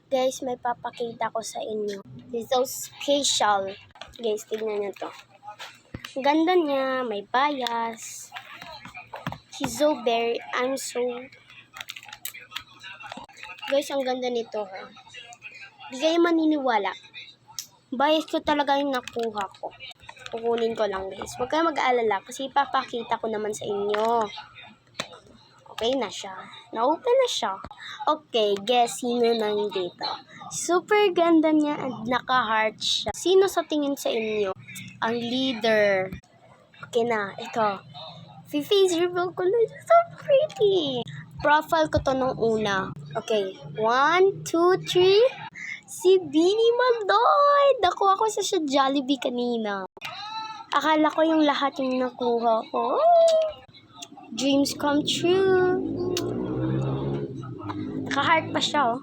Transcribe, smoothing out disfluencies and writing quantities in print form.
Guys, may papakita ko sa inyo. This is so special. Guys, tignan nyo to. Ang ganda niya, may bias. Guys, ang ganda nito ha. Di kayo maniniwala. Bias ko talaga yung nakuha ko. Kukunin ko lang guys. Huwag kayo mag-aalala kasi ipapakita ko naman sa inyo. Okay na siya. Na-open na siya. Okay, guess sino nang dito. Super ganda niya at naka-heart siya. Sino sa tingin sa inyo? Ang leader. Okay na, ito. Face reveal ko na. So pretty. Profile ko to nung una. Okay, 1, 2, 3. Si Beanie Mandoy. Nakuha ko sa Jollibee kanina. Akala ko yung lahat yung nakuha ko. Dreams come true. Naka-heart pa siya, oh.